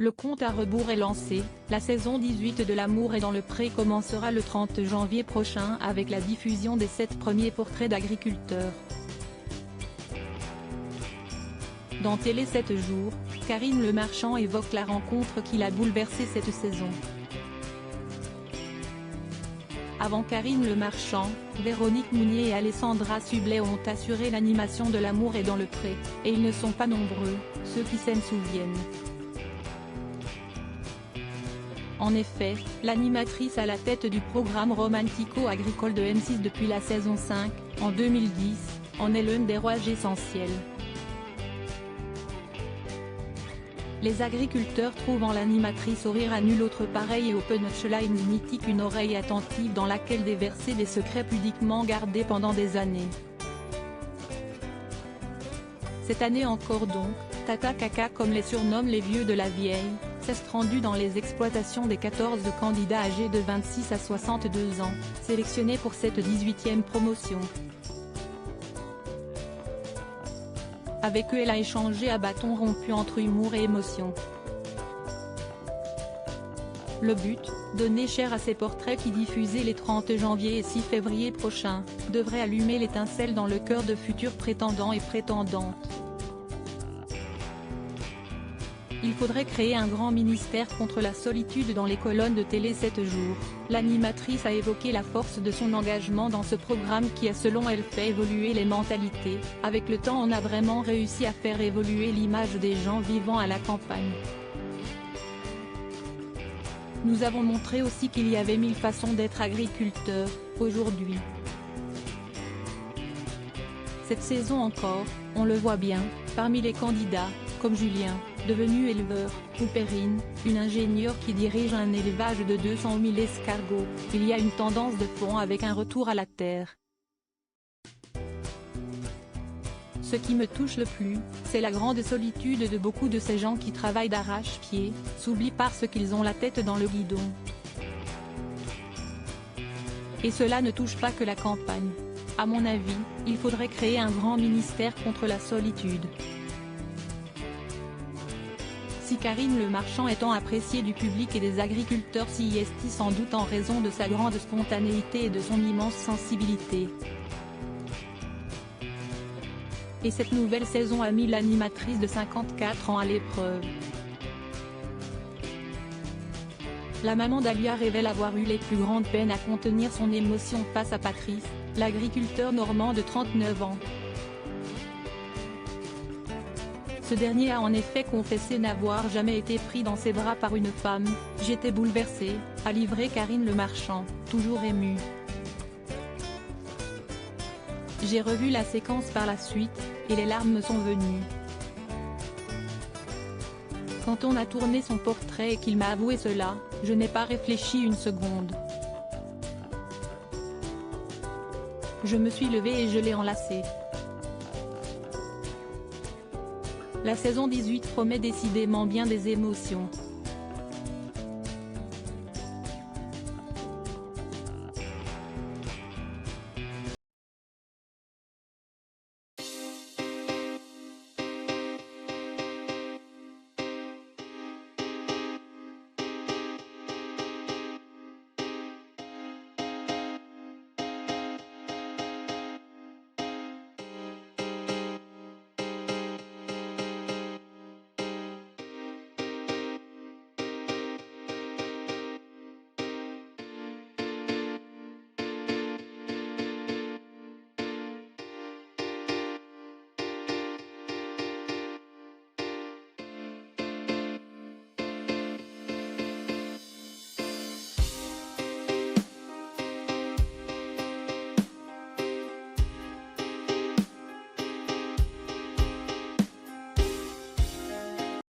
Le compte à rebours est lancé, la saison 18 de L'amour est dans le pré commencera le 30 janvier prochain avec la diffusion des 7 premiers portraits d'agriculteurs. Dans Télé 7 jours, Karine Le Marchand évoque la rencontre qui l'a bouleversée cette saison. Avant Karine Le Marchand, Véronique Mounier et Alessandra Sublet ont assuré l'animation de L'amour est dans le pré, et ils ne sont pas nombreux, ceux qui s'en souviennent. En effet, l'animatrice à la tête du programme romantico-agricole de M6 depuis la saison 5, en 2010, en est l'un des rouages essentiels. Les agriculteurs trouvent en l'animatrice au rire à nul autre pareil et au punchline mythique une oreille attentive dans laquelle déverser des secrets pudiquement gardés pendant des années. Cette année encore donc, Tata Caca comme les surnomment les vieux de la vieille, s'est rendu dans les exploitations des 14 candidats âgés de 26 à 62 ans, sélectionnés pour cette 18e promotion. Avec eux elle a échangé à bâton rompu entre humour et émotion. Le but, donner chair à ces portraits qui diffusés les 30 janvier et 6 février prochains, devrait allumer l'étincelle dans le cœur de futurs prétendants et prétendantes. Il faudrait créer un grand ministère contre la solitude dans les colonnes de Télé 7 jours. L'animatrice a évoqué la force de son engagement dans ce programme qui a selon elle fait évoluer les mentalités. Avec le temps on a vraiment réussi à faire évoluer l'image des gens vivant à la campagne. Nous avons montré aussi qu'il y avait 1000 façons d'être agriculteur, aujourd'hui. Cette saison encore, on le voit bien, parmi les candidats, comme Julien, devenu éleveur, ou Perrine, une ingénieure qui dirige un élevage de 200 000 escargots, il y a une tendance de fond avec un retour à la terre. Ce qui me touche le plus, c'est la grande solitude de beaucoup de ces gens qui travaillent d'arrache-pied, s'oublient parce qu'ils ont la tête dans le guidon. Et cela ne touche pas que la campagne. À mon avis, il faudrait créer un grand ministère contre la solitude. Si Karine Le Marchand est tant appréciée du public et des agriculteurs, si est sans doute en raison de sa grande spontanéité et de son immense sensibilité. Et cette nouvelle saison a mis l'animatrice de 54 ans à l'épreuve. La maman d'Alia révèle avoir eu les plus grandes peines à contenir son émotion face à Patrice, l'agriculteur normand de 39 ans. Ce dernier a en effet confessé n'avoir jamais été pris dans ses bras par une femme. « J'étais bouleversée », a livré Karine Le Marchand, toujours émue. J'ai revu la séquence par la suite, et les larmes me sont venues. Quand on a tourné son portrait et qu'il m'a avoué cela, je n'ai pas réfléchi une seconde. Je me suis levée et je l'ai enlacé. La saison 18 promet décidément bien des émotions.